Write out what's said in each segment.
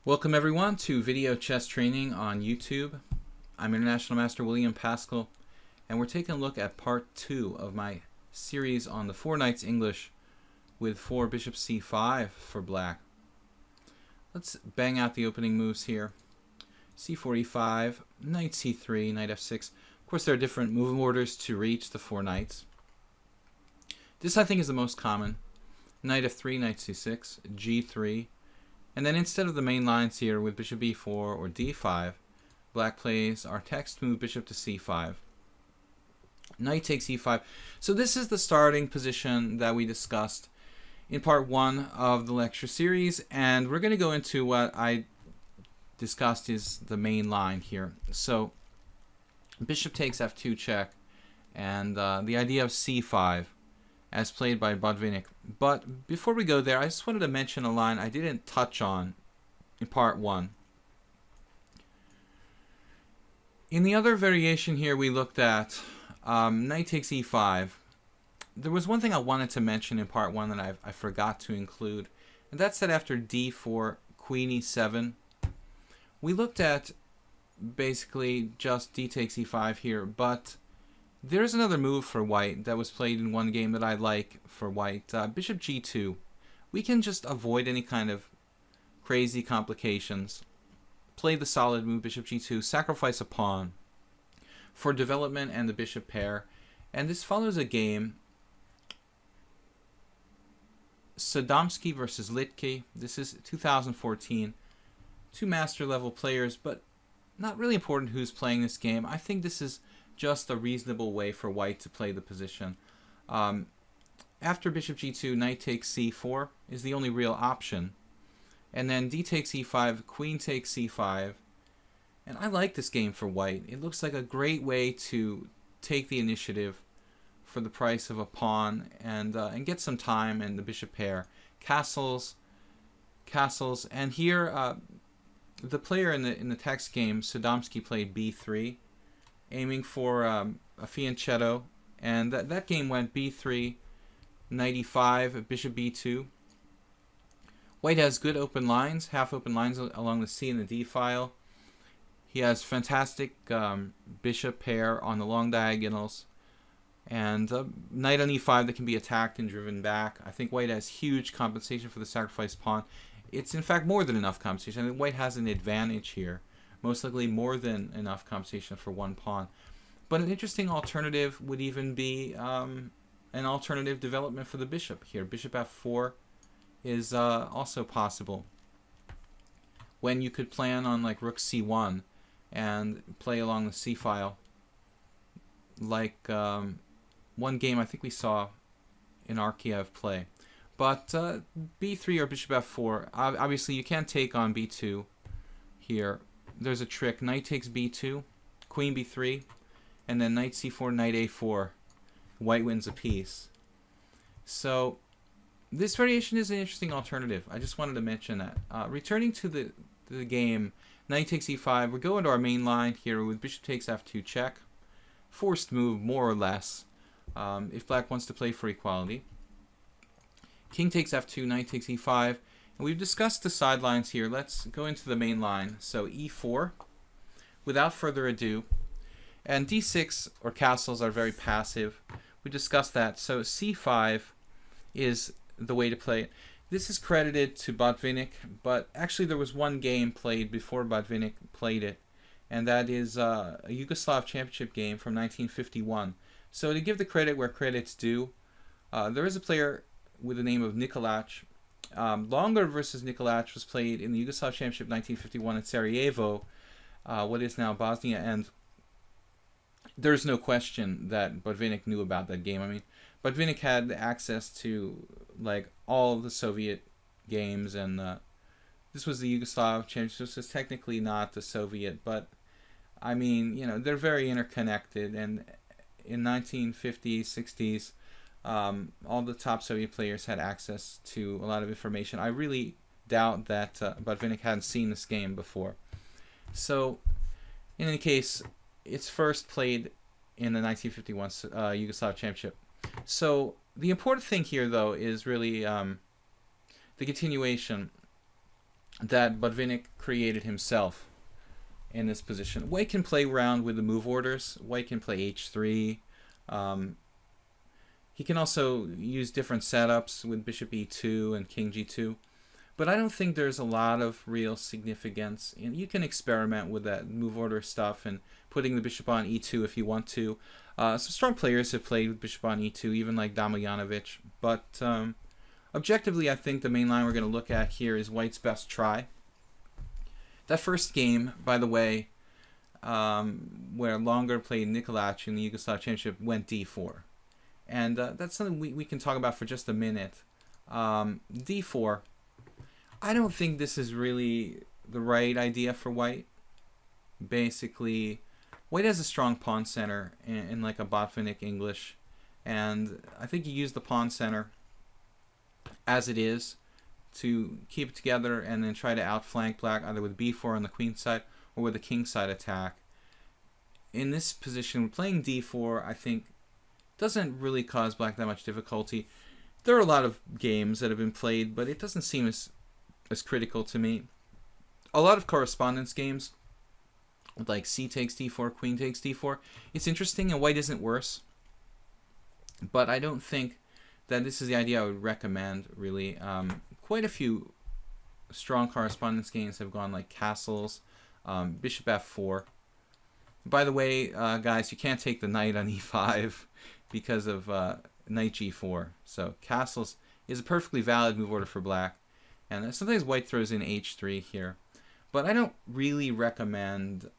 Welcome everyone to Video Chess Training on YouTube. I'm International Master William Paschall, and we're taking a look at part 2 of my series on the 4 knights English with 4 bishop c5 for black. Let's bang out the opening moves here. c4, e5, knight c3, knight f6. Of course, there are different move orders to reach the 4 knights. This, I think, is the most common. Knight f3, knight c6, g3. And then instead of the main lines here with bishop b4 or d5, black plays our text move bishop to c5. Knight takes e5. So this is the starting position that we discussed in part 1 of the lecture series, and we're going to go into what I discussed is the main line here. So bishop takes f2 check, and the idea of c5 as played by Botvinnik. But before we go there, I just wanted to mention a line I didn't touch on in part 1. In the other variation here we looked at knight takes e5. There was one thing I wanted to mention in part 1 that I forgot to include, and that's that after d4, queen e7, we looked at basically just d takes e5 here, but there's another move for white that was played in one game that I like for white. Bishop g2. We can just avoid any kind of crazy complications. Play the solid move, bishop g2, sacrifice a pawn for development and the bishop pair. And this follows a game, Sodomsky versus Litke. This is 2014. 2 master level players, but not really important who's playing this game. I think this is just a reasonable way for white to play the position. After bishop g2, knight takes c4 is the only real option. And then d takes e5, queen takes c5. And I like this game for white. It looks like a great way to take the initiative for the price of a pawn and get some time and the bishop pair. Castles. And here, the player in the text game, Sodomsky, played b3. Aiming for a fianchetto, and that game went b3, knight e5, bishop b2. White has good open lines, half open lines along the c and the d file. He has fantastic bishop pair on the long diagonals, and knight on e5 that can be attacked and driven back. I think white has huge compensation for the sacrificed pawn. It's in fact more than enough compensation. I think white has an advantage here. Most likely more than enough compensation for one pawn. But an interesting alternative would even be an alternative development for the bishop here. Bishop f4 is also possible. When you could plan on like rook c1 and play along the c file, like one game I think we saw in Arkiev play. But b3 or bishop f4, obviously you can't take on b2 here. There's a trick. Knight takes b2, queen b3, and then knight c4, knight a4. White wins a piece. So this variation is an interesting alternative. I just wanted to mention that. Returning to the game, knight takes e5. We go into our main line here with bishop takes f2 check. Forced move, more or less, if black wants to play for equality. King takes f2, knight takes e5. And we've discussed the sidelines here. Let's go into the main line. So e4, without further ado. And d6 or castles are very passive. We discussed that. So c5 is the way to play it. This is credited to Botvinnik, but actually there was one game played before Botvinnik played it, and that is a Yugoslav championship game from 1951. So to give the credit where credit's due, there is a player with the name of Nikolac. Longer versus Nikolac was played in the Yugoslav Championship 1951 in Sarajevo, what is now Bosnia, and there's no question that Botvinnik knew about that game. I mean, Botvinnik had access to like all the Soviet games, and this was the Yugoslav Championship. This is technically not the Soviet, but I mean, you know, they're very interconnected, and in 1950s, 60s, all the top Soviet players had access to a lot of information. I really doubt that Botvinnik hadn't seen this game before. So, in any case, it's first played in the 1951 Yugoslav Championship. So, the important thing here, though, is really the continuation that Botvinnik created himself in this position. White can play around with the move orders. White can play h3. He can also use different setups with bishop e2 and king g2. But I don't think there's a lot of real significance. And you can experiment with that move order stuff and putting the bishop on e2 if you want to. Some strong players have played with bishop on e2, even like Damjanovic. But objectively, I think the main line we're going to look at here is White's best try. That first game, by the way, where Longer played Nikolac in the Yugoslav Championship, went d4. And that's something we can talk about for just a minute. d4, I don't think this is really the right idea for White. Basically, White has a strong pawn center in like a Botvinnik English. And I think you use the pawn center as it is to keep it together and then try to outflank black either with b4 on the queen side or with a king side attack. In this position, playing d4, I think, doesn't really cause black that much difficulty. There are a lot of games that have been played, but it doesn't seem as critical to me. A lot of correspondence games, like c takes d4, queen takes d4, it's interesting and White isn't worse. But I don't think that this is the idea I would recommend, really. Quite a few strong correspondence games have gone like castles, bishop f4. By the way, guys, you can't take the knight on e5 because of knight g4. So castles is a perfectly valid move order for black. And sometimes White throws in h3 here. But I don't really recommend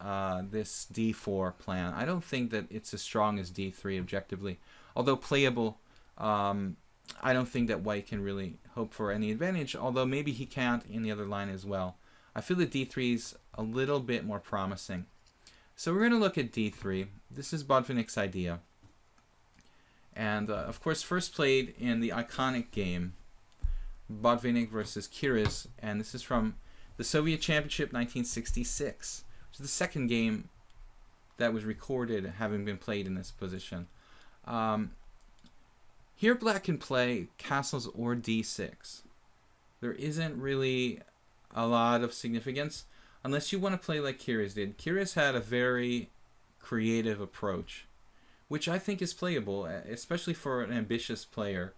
this d4 plan. I don't think that it's as strong as d3 objectively. Although playable, I don't think that White can really hope for any advantage, although maybe he can't in the other line as well. I feel that d3 is a little bit more promising. So we're going to look at d3. This is Botvinnik's idea. And of course, first played in the iconic game, Botvinnik versus Gingis, and this is from the Soviet Championship 1966, which is the second game that was recorded having been played in this position. Here black can play castles or d6. There isn't really a lot of significance unless you want to play like Gingis did. Gingis had a very creative approach, which I think is playable, especially for an ambitious player.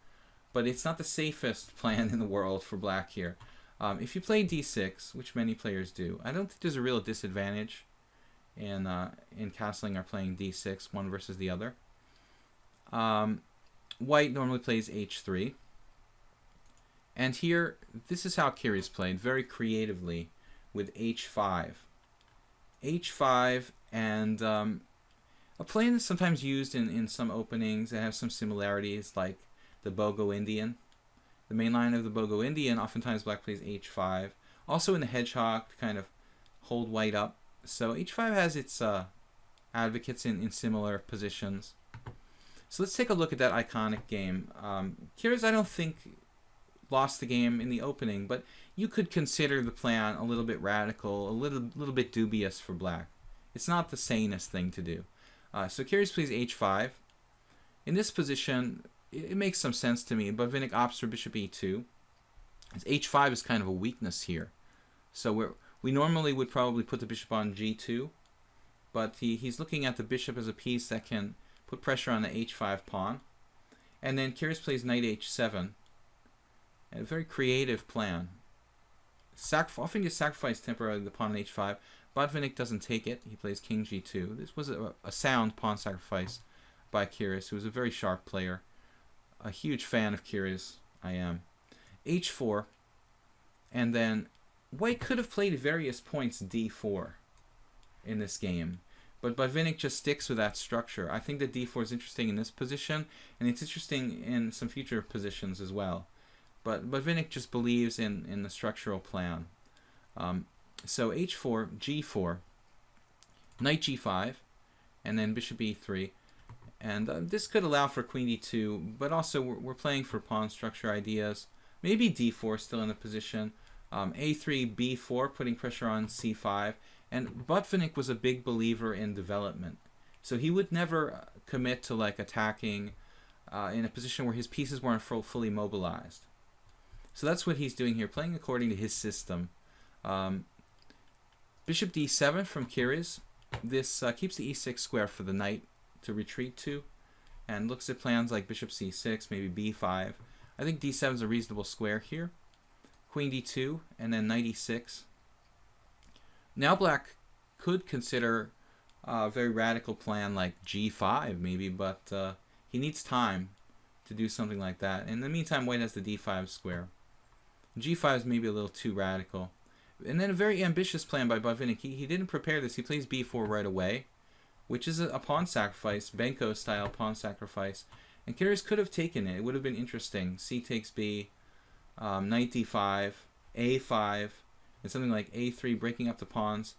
But it's not the safest plan in the world for black here. If you play d6, which many players do, I don't think there's a real disadvantage in castling or playing d6, one versus the other. White normally plays h3. And here, this is how Gingis played, very creatively, with h5. h5, and a plan that's sometimes used in some openings that have some similarities, like the Bogo Indian. The main line of the Bogo Indian, oftentimes black plays h5. Also in the hedgehog to kind of hold White up. So h5 has its advocates in similar positions. So let's take a look at that iconic game. Gingis, I don't think, lost the game in the opening, but you could consider the plan a little bit radical, a little bit dubious for black. It's not the sanest thing to do. So Gingis plays h5. In this position, it makes some sense to me. Botvinnik opts for bishop e2. h5 is kind of a weakness here. So we normally would probably put the bishop on g2, but he's looking at the bishop as a piece that can put pressure on the h5 pawn. And then Gingis plays knight h7. A very creative plan. Often you sacrifice temporarily the pawn on h5. Botvinnik doesn't take it. He plays king g2. This was a sound pawn sacrifice by Gingis, who was a very sharp player. A huge fan of Gingis, I am. h4. And then White could have played various points d4 in this game. But Botvinnik just sticks with that structure. I think that d4 is interesting in this position, and it's interesting in some future positions as well. But Botvinnik just believes in the structural plan. So h4, g4, knight g5, and then bishop e3. And this could allow for queen d2, but also we're playing for pawn structure ideas. Maybe d4 still in the position. a3, b4, putting pressure on c5. And Botvinnik was a big believer in development. So he would never commit to like attacking in a position where his pieces weren't fully mobilized. So that's what he's doing here, playing according to his system. Bishop d7 from Gingis. This keeps the e6 square for the knight to retreat to, and looks at plans like bishop c6, maybe b5. I think d7 is a reasonable square here. Queen d2, and then knight e6. Now black could consider a very radical plan like g5 maybe, but he needs time to do something like that. In the meantime, white has the d5 square. g5 is maybe a little too radical. And then a very ambitious plan by Botvinnik. He didn't prepare this. He plays b4 right away, which is a pawn sacrifice, Benko style pawn sacrifice. And Gingis could have taken it. It would have been interesting. C takes b, knight d5, a5, and something like a3, breaking up the pawns.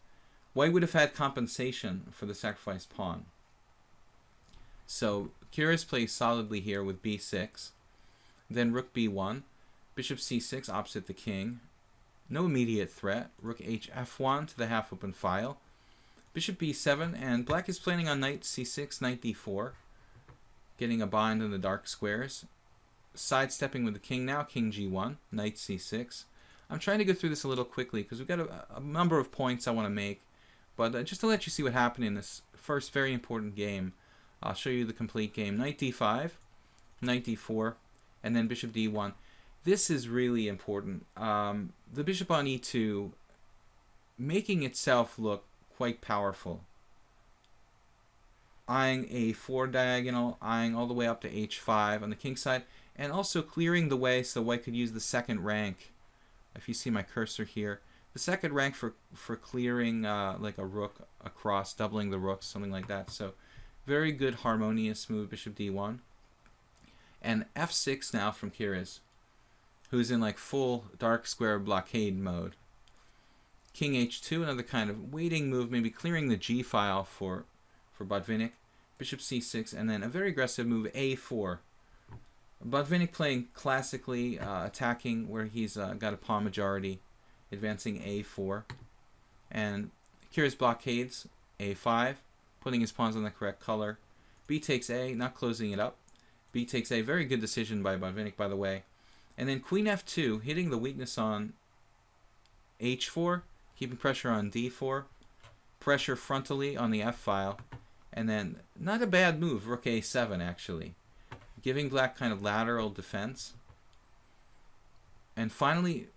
White would have had compensation for the sacrificed pawn. So Gingis plays solidly here with b6. Then rook b1, bishop c6 opposite the king. No immediate threat. Rook hf1 to the half-open file. Bishop b7, and black is planning on knight c6, knight d4, getting a bind in the dark squares. Sidestepping with the king now, king g1, knight c6. I'm trying to go through this a little quickly because we've got a number of points I want to make, but just to let you see what happened in this first very important game, I'll show you the complete game. Knight d5, knight d4, and then bishop d1. This is really important. The bishop on e2 making itself look quite powerful. Eyeing a4 diagonal, eyeing all the way up to h5 on the king side, and also clearing the way so white could use the second rank. If you see my cursor here, the second rank for clearing like a rook across, doubling the rooks, something like that. So very good harmonious move, bishop d1. And f6 now from Gingis, who's in like full dark square blockade mode. King h2, another kind of waiting move, maybe clearing the g file for Botvinnik. Bishop c6, and then a very aggressive move, a4. Botvinnik playing classically, attacking where he's got a pawn majority, advancing a4. And Gingis blockades a5, putting his pawns on the correct color. B takes a, not closing it up. B takes a, very good decision by Botvinnik, by the way. And then queen f2, hitting the weakness on h4, keeping pressure on d4, pressure frontally on the f file, and then not a bad move, rook a7 actually, giving black kind of lateral defense. And finally,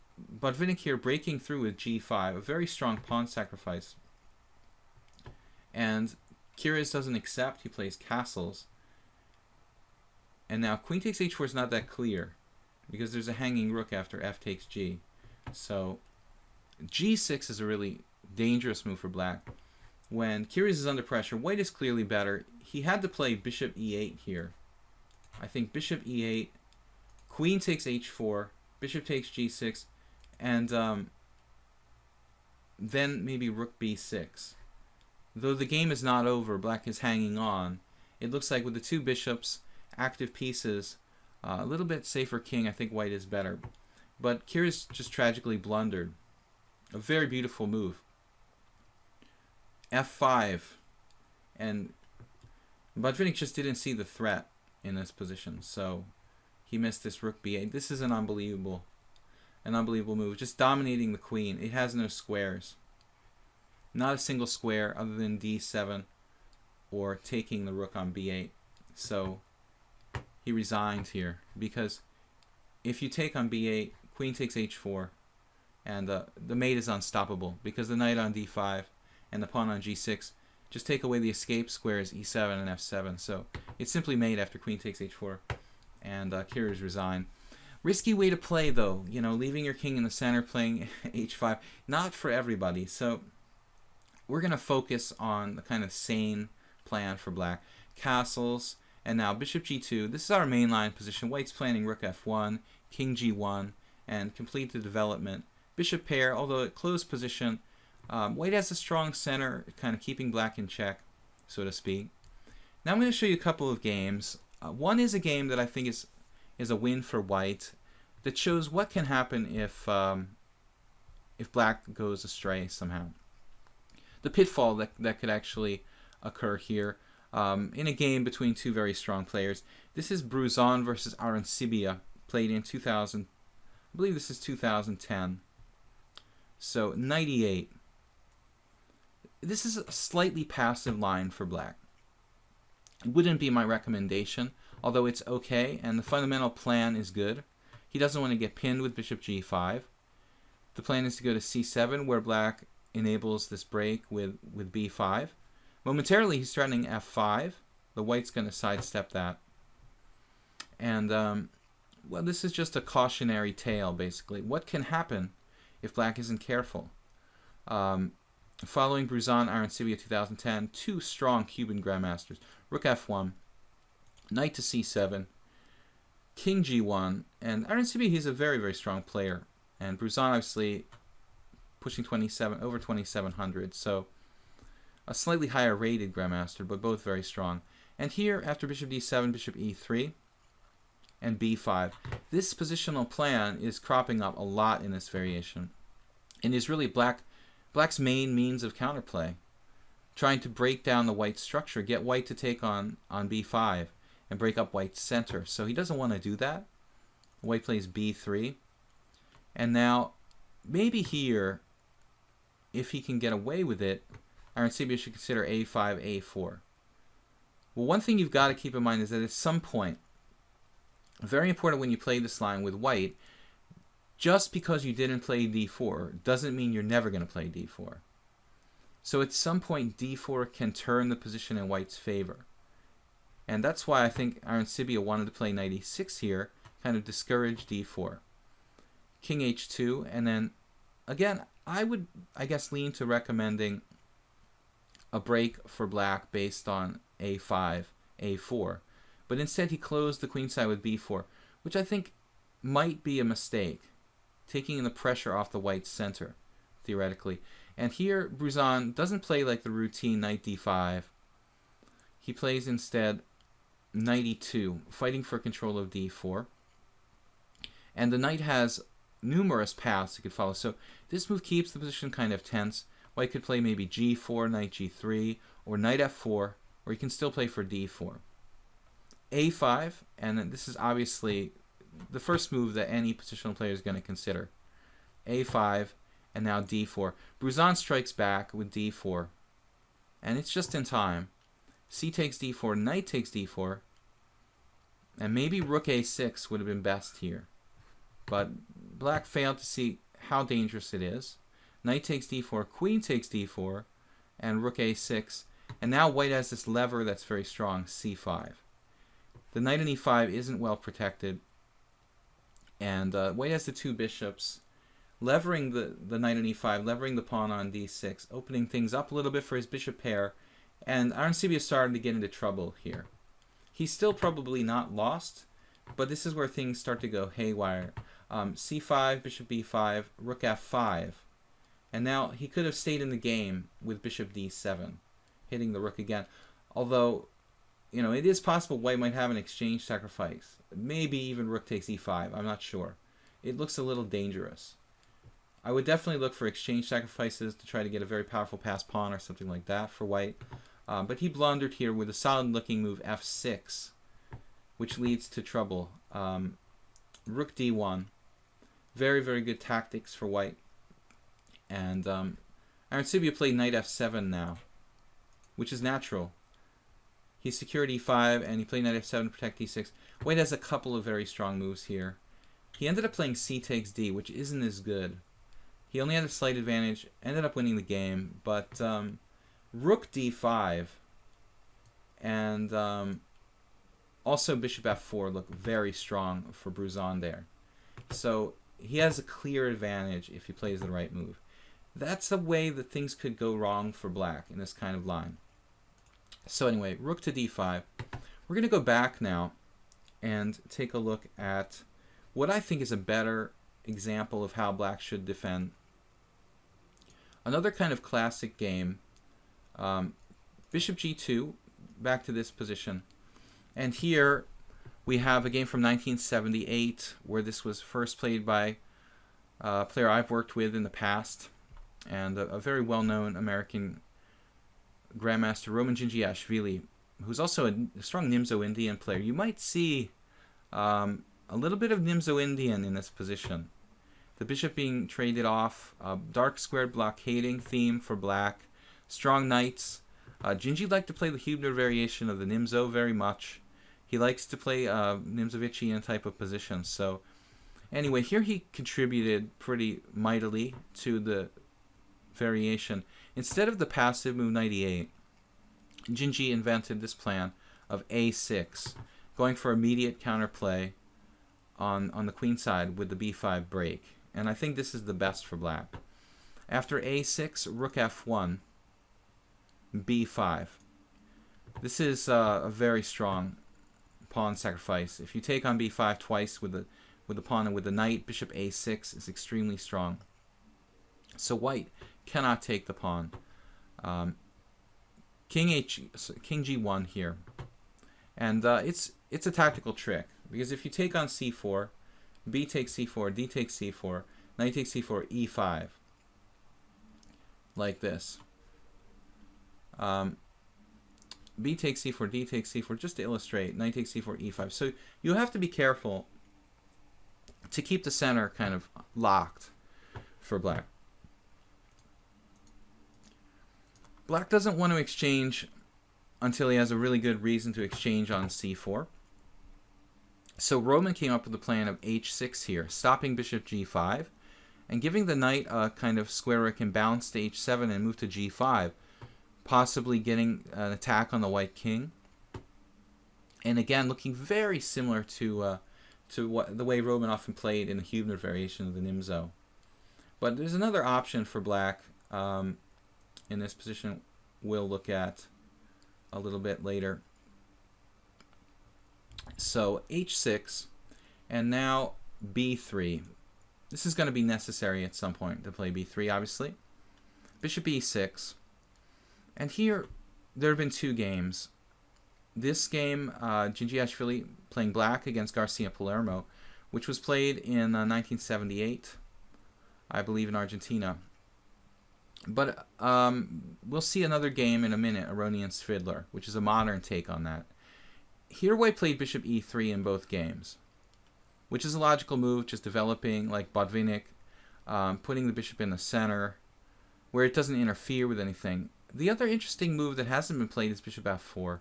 Botvinnik here breaking through with g5, a very strong pawn sacrifice. And Gingis doesn't accept, he plays castles. And now queen takes h4 is not that clear, because there's a hanging rook after f takes g. So g6 is a really dangerous move for black. When Gingis is under pressure, white is clearly better. He had to play bishop e8 here. I think bishop e8, queen takes h4, bishop takes g6, and then maybe rook b6. Though the game is not over, black is hanging on. It looks like with the two bishops, active pieces, a little bit safer king, I think white is better. But Gingis just tragically blundered. A very beautiful move. f5. And Botvinnik just didn't see the threat in this position, so he missed this rook b8. This is an unbelievable move. Just dominating the queen. It has no squares. Not a single square other than d7 or taking the rook on b8. So he resigned here, because if you take on b8, queen takes h4, and the mate is unstoppable, because the knight on d5 and the pawn on g6 just take away the escape squares e7 and f7. So it's simply mate after queen takes h4, and Gingis resigned. Risky way to play, though, you know, leaving your king in the center, playing h5. Not for everybody. So we're going to focus on the kind of sane plan for black. Castles. And now bishop g2, this is our mainline position. White's planning rook f1, king g1, and complete the development. Bishop pair, although at closed position, white has a strong center, kind of keeping black in check, so to speak. Now I'm going to show you a couple of games. One is a game that I think is a win for white, that shows what can happen if black goes astray somehow. The pitfall that could actually occur here. In a game between two very strong players. This is Bruzon versus Arancibia, played in 2000. I believe this is 2010. So knight e8. This is a slightly passive line for black. It wouldn't be my recommendation, although it's okay, and the fundamental plan is good. He doesn't want to get pinned with bishop g5. The plan is to go to c7, where black enables this break with b5. Momentarily, he's threatening f5. The white's going to sidestep that. And, well, this is just a cautionary tale, basically. What can happen if black isn't careful? Following Bruzan, Arancibia 2010, two strong Cuban grandmasters. Rook f1, knight to c7, king g1, and Arancibia, he's a very, very strong player. And Bruzan, obviously, pushing over 2,700, so a slightly higher rated grandmaster, but both very strong. And here, after bishop d7, bishop e3, and b5, this positional plan is cropping up a lot in this variation, and is really black's main means of counterplay, trying to break down the white structure, get white to take on b5, and break up white's center. So he doesn't want to do that. White plays b3, and now maybe here, if he can get away with it, Arancibia should consider a5, a4. Well, one thing you've got to keep in mind is that at some point, very important when you play this line with white, just because you didn't play d4 doesn't mean you're never going to play d4. So at some point, d4 can turn the position in white's favor. And that's why I think Arancibia wanted to play knight e6 here, kind of discourage d4. King h2, and then, again, I would, I guess, lean to recommending a break for black based on a5, a4. But instead he closed the queenside with b4, which I think might be a mistake, taking the pressure off the white center, theoretically. And here Bruzan doesn't play like the routine knight d5. He plays instead knight e2, fighting for control of d4. And the knight has numerous paths he could follow. So this move keeps the position kind of tense. White could play maybe g4, knight g3, or knight f4, or he can still play for d4. a5, and this is obviously the first move that any positional player is going to consider. a5, and now d4. Bruzan strikes back with d4, and it's just in time. C takes d4, knight takes d4, and maybe rook a6 would have been best here. But black failed to see how dangerous it is. Knight takes d4, queen takes d4, and rook a6. And now white has this lever that's very strong, c5. The knight on e5 isn't well protected. And white has the two bishops, levering the knight on e5, levering the pawn on d6, opening things up a little bit for his bishop pair. And Arancibia is starting to get into trouble here. He's still probably not lost, but this is where things start to go haywire. c5, bishop b5, rook f5. And now he could have stayed in the game with bishop d7, hitting the rook again. Although, you know, it is possible white might have an exchange sacrifice. Maybe even rook takes e5. I'm not sure. It looks a little dangerous. I would definitely look for exchange sacrifices to try to get a very powerful passed pawn or something like that for white. But he blundered here with a solid-looking move f6, which leads to trouble. Rook d1. Very, very good tactics for white. And Arancibia played knight f7 now, which is natural. He secured e5, and he played knight f7 to protect e6. White has a couple of very strong moves here. He ended up playing c takes d, which isn't as good. He only had a slight advantage, ended up winning the game, but rook d5 and also bishop f4 look very strong for Bruzan there. So he has a clear advantage if he plays the right move. That's a way that things could go wrong for black in this kind of line. So anyway, rook to d5. We're going to go back now and take a look at what I think is a better example of how black should defend. Another kind of classic game, bishop g2, back to this position. And here we have a game from 1978 where this was first played by a player I've worked with in the past, and a very well-known American grandmaster, Roman Gingis, who's also a strong Nimzo-Indian player. You might see a little bit of Nimzo-Indian in this position. the bishop being traded off, dark squared blockading theme for black, strong knights. Gingi liked to play the Hübner variation of the Nimzo very much. He likes to play Nimzovician type of positions. So anyway, here he contributed pretty mightily to the variation. Instead of the passive move knight e8, Gingi invented this plan of a6, going for immediate counterplay on the queen side with the b5 break. And I think this is the best for black. After a6, rook f1, b5. This is a very strong pawn sacrifice. If you take on b5 twice with the pawn and with the knight, bishop a6 is extremely strong. So white cannot take the pawn. King g1 here, and it's a tactical trick, because if you take on c4, b takes c4, d takes c4, knight takes c4, e5, like this. B takes c4, d takes c4, just to illustrate, knight takes c4, e5. So you have to be careful to keep the center kind of locked for black. Black doesn't want to exchange until he has a really good reason to exchange on c4. So Roman came up with the plan of h6 here, stopping bishop g5, and giving the knight a kind of square where it can bounce to h7 and move to g5, possibly getting an attack on the white king. And again, looking very similar to the way Roman often played in the Hübner variation of the Nimzo. But there's another option for black in this position we'll look at a little bit later. So h6, and now b3. This is going to be necessary at some point to play b3, obviously. Bishop e6. And here, there have been two games. This game, Gingiashvili playing black against Garcia Palermo, which was played in 1978, I believe, in Argentina. But we'll see another game in a minute, Aronian's Fiddler, which is a modern take on that. Here white played bishop e3 in both games, which is a logical move, just developing like Botvinnik, putting the bishop in the center, where it doesn't interfere with anything. The other interesting move that hasn't been played is bishop f4.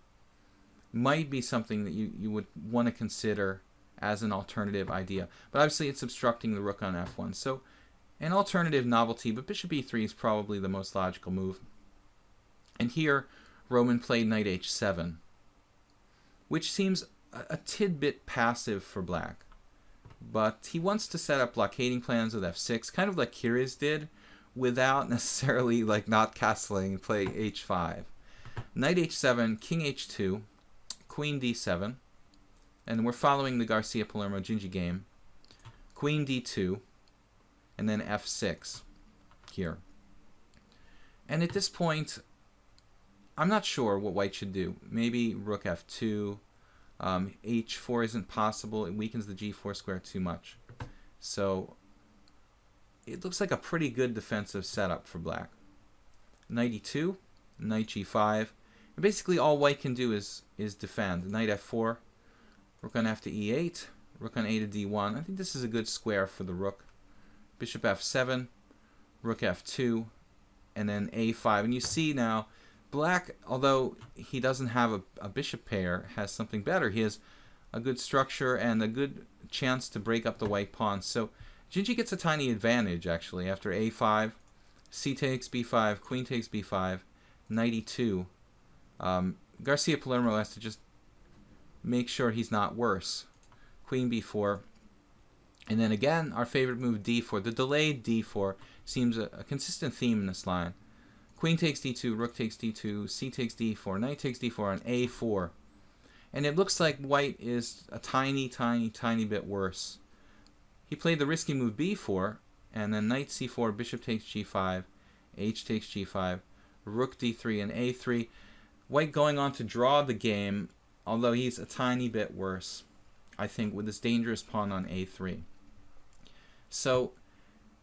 Might be something that you would want to consider as an alternative idea. But obviously it's obstructing the rook on f1. So an alternative novelty, but bishop e3 is probably the most logical move. And here Roman played knight h7, which seems a tidbit passive for black. But he wants to set up blockading plans with f6, kind of like Kiriz did, without necessarily like not castling and play h5. Knight h7, king h2, queen d7, and we're following the Garcia Palermo Gingi game. Queen d2, and then f6 here. And at this point, I'm not sure what white should do. Maybe rook f2, h4 isn't possible. It weakens the g4 square too much. So it looks like a pretty good defensive setup for black. Knight e2, knight g5. And basically all white can do is defend. Knight f4, rook on f to e8, rook on a to d1. I think this is a good square for the rook. Bishop f7, rook f2, and then a5. And you see now, black, although he doesn't have a bishop pair, has something better. He has a good structure and a good chance to break up the white pawn. So Gingi gets a tiny advantage, actually, after a5, c takes b5, queen takes b5, knight e2. Garcia Palermo has to just make sure he's not worse. Queen b4. And then again, our favorite move, d4. The delayed d4 seems a consistent theme in this line. Queen takes d2, rook takes d2, c takes d4, knight takes d4, and a4. And it looks like white is a tiny, tiny, tiny bit worse. He played the risky move b4, and then knight c4, bishop takes g5, h takes g5, rook d3, and a3. White going on to draw the game, although he's a tiny bit worse, I think, with this dangerous pawn on a3. So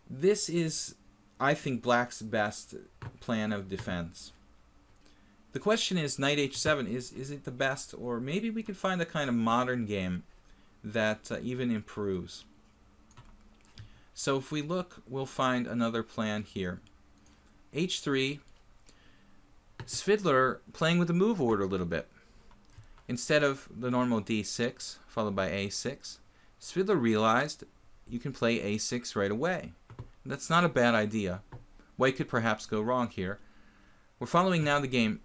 this is, I think, black's best plan of defense. The question is, knight h7, is it the best? Or maybe we could find a kind of modern game that even improves. So if we look, we'll find another plan here. h3, Svidler playing with the move order a little bit. Instead of the normal d6 followed by a6, Svidler realized you can play a6 right away. That's not a bad idea. White could perhaps go wrong here. We're following now the game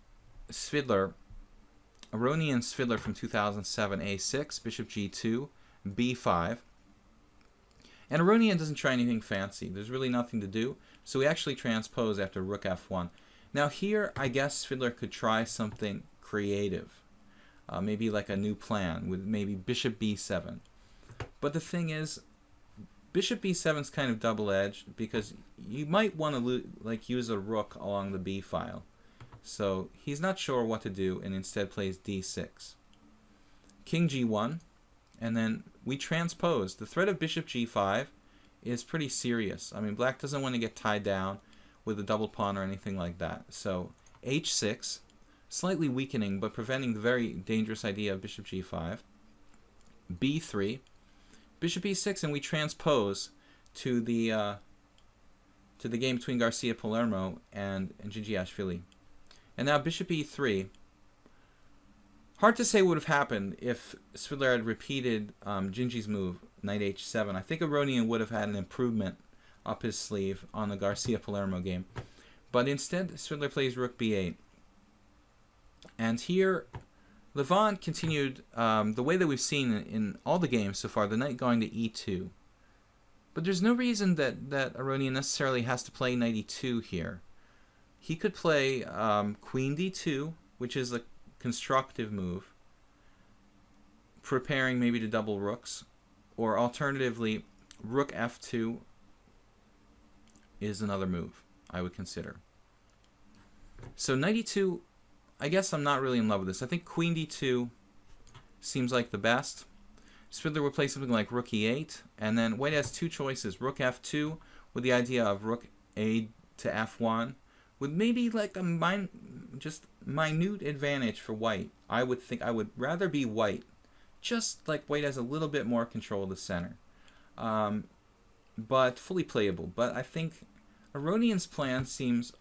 Svidler, Aronian Svidler from 2007, a6, bishop g2, b5. And Aronian doesn't try anything fancy. There's really nothing to do, so we actually transpose after rook f1. Now here, I guess Svidler could try something creative. Maybe like a new plan with maybe bishop b7. But the thing is, bishop b7 is kind of double-edged because you might want to use a rook along the b file. So he's not sure what to do and instead plays d6. King g1, and then we transpose. The threat of bishop g5 is pretty serious. I mean, black doesn't want to get tied down with a double pawn or anything like that. So h6, slightly weakening but preventing the very dangerous idea of bishop g5. b3, bishop e6, and we transpose to the game between Garcia Palermo and Gingiashvili. And now bishop e3. Hard to say what would have happened if Svidler had repeated Gingi's move, knight h7. I think Aronian would have had an improvement up his sleeve on the Garcia Palermo game. But instead, Svidler plays rook b8. And here, Levant continued the way that we've seen in all the games so far, the knight going to e2. But there's no reason that Aronian necessarily has to play knight e2 here. He could play queen d2, which is a constructive move, preparing maybe to double rooks, or alternatively, rook f2 is another move I would consider. So knight e2, I guess I'm not really in love with this. I think queen d2 seems like the best. Svidler would play something like rook e8, and then white has two choices, rook f2 with the idea of rook a to f1, with maybe like a just minute advantage for white. I would think I would rather be white, just like white has a little bit more control of the center, but fully playable. But I think Aronian's plan seems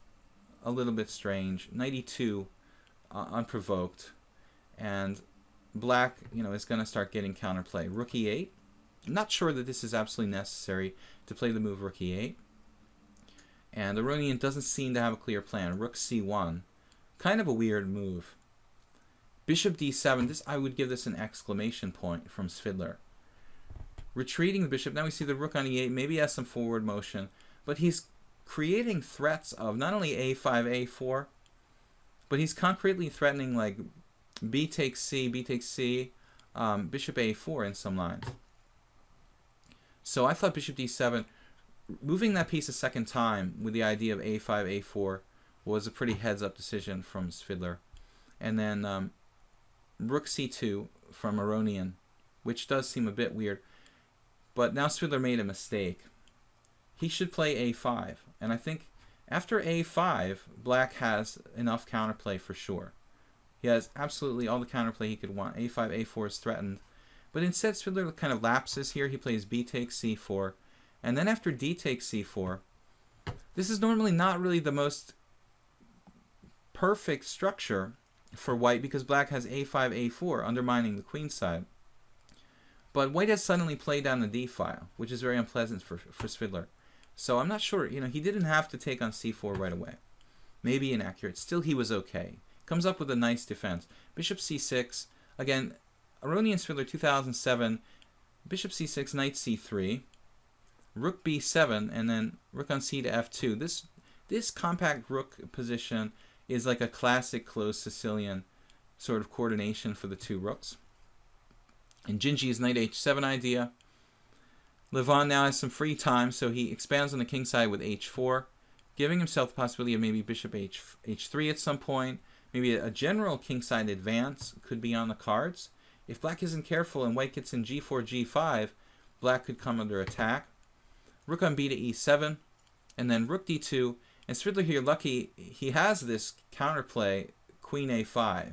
a little bit strange. Knight e2, unprovoked, and black, is going to start getting counterplay. Rook e8. I'm not sure that this is absolutely necessary to play the move rook e8. And Aronian doesn't seem to have a clear plan. Rook c1, kind of a weird move. Bishop d7, I would give this an exclamation point from Svidler. Retreating the bishop, now we see the rook on e8, maybe he has some forward motion, but he's creating threats of not only a5, a4, but he's concretely threatening like b takes c, bishop a4 in some lines. So I thought bishop d7, moving that piece a second time with the idea of a5, a4 was a pretty heads-up decision from Svidler. And then rook c2 from Aronian, which does seem a bit weird. But now Svidler made a mistake. He should play a5. And I think after a5, black has enough counterplay for sure. He has absolutely all the counterplay he could want. a5, a4 is threatened. But instead, Svidler kind of lapses here. He plays b takes c4. And then after d takes c4, this is normally not really the most perfect structure for white because black has a5, a4, undermining the queen side. But white has suddenly played down the d file, which is very unpleasant for Svidler. So I'm not sure, he didn't have to take on c4 right away. Maybe inaccurate. Still, he was okay. Comes up with a nice defense. Bishop c6, again, Aronian Svidler 2007, bishop c6, knight c3, rook b7, and then rook on c to f2. This compact rook position is like a classic closed Sicilian sort of coordination for the two rooks. And Gingi's knight h7 idea. Levant now has some free time, so he expands on the king side with h4, giving himself the possibility of maybe bishop h3 at some point. Maybe a general kingside advance could be on the cards. If black isn't careful and white gets in g4, g5, black could come under attack. Rook on b to e7, and then rook d2. And Svidler here, lucky, he has this counterplay, queen a5,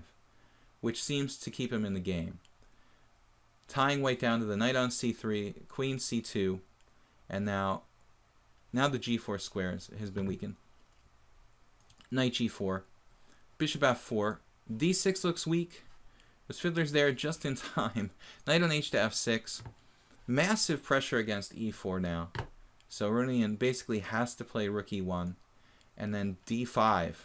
which seems to keep him in the game. Tying white down to the knight on c3, queen c2, and now Now the g4 squares has been weakened. Knight g4. Bishop f4. d6 looks weak. This fiddler's there just in time. Knight on h to f6. Massive pressure against e4 now. So Aronian basically has to play rook e1. And then d5.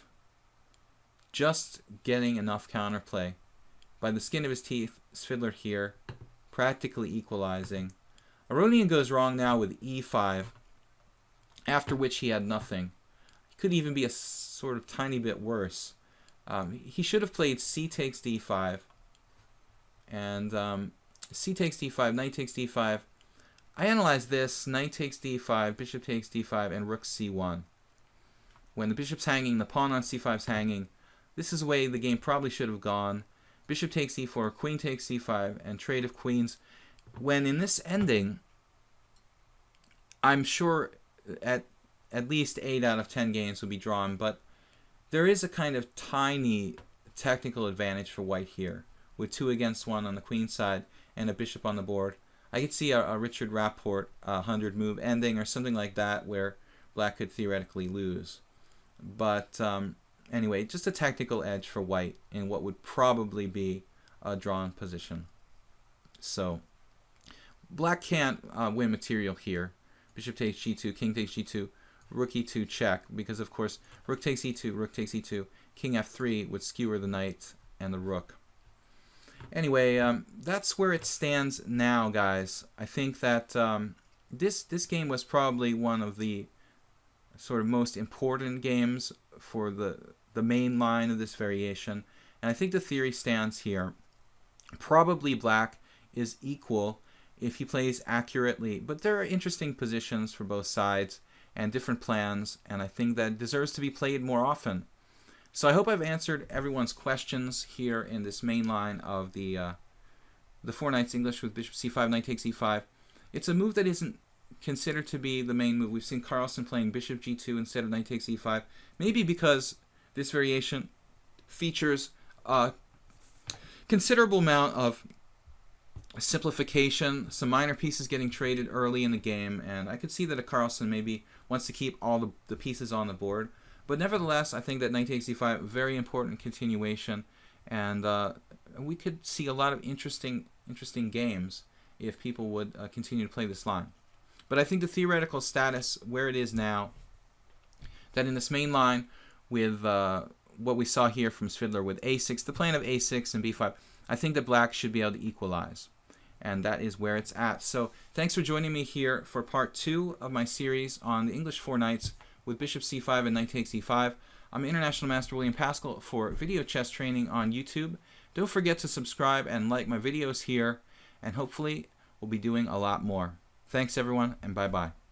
Just getting enough counterplay. By the skin of his teeth, fiddler here, practically equalizing. Aronian goes wrong now with e5, after which he had nothing. It could even be a sort of tiny bit worse. He should have played c takes d5, and c takes d5, knight takes d5. I analyzed this: knight takes d5, bishop takes d5, and rook c1. When the bishop's hanging, the pawn on c5 is hanging. This is the way the game probably should have gone. Bishop takes e4, queen takes c5, and trade of queens. When in this ending, I'm sure at least 8 out of 10 games will be drawn, but there is a kind of tiny technical advantage for white here, with 2 against 1 on the queen side and a bishop on the board. I could see a Richard Rapport 100 move ending or something like that where black could theoretically lose. But anyway, just a tactical edge for white in what would probably be a drawn position. So black can't win material here. Bishop takes g2, king takes g2, rook e2 check, because of course rook takes e2, rook takes e2, king f3 would skewer the knight and the rook. Anyway, that's where it stands now, guys. I think that this game was probably one of the sort of most important games for the main line of this variation, and I think the theory stands here. Probably black is equal if he plays accurately, but there are interesting positions for both sides and different plans, and I think that deserves to be played more often. So I hope I've answered everyone's questions here in this main line of the 4 knights English with bishop c5, knight takes e5. It's a move that isn't considered to be the main move. We've seen Carlsen playing bishop g2 instead of knight takes e5, maybe because this variation features a considerable amount of simplification, some minor pieces getting traded early in the game, and I could see that a Carlsen maybe wants to keep all the pieces on the board. But nevertheless, I think that knight takes e5, very important continuation, and we could see a lot of interesting games if people would continue to play this line. But I think the theoretical status where it is now, that in this main line with what we saw here from Svidler with a6, the plan of a6 and b5, I think that black should be able to equalize. And that is where it's at. So thanks for joining me here for part 2 of my series on the English 4 knights with bishop c5 and knight takes e5. I'm International Master William Paschall for Video Chess Training on YouTube. Don't forget to subscribe and like my videos here, and hopefully we'll be doing a lot more. Thanks everyone, and bye-bye.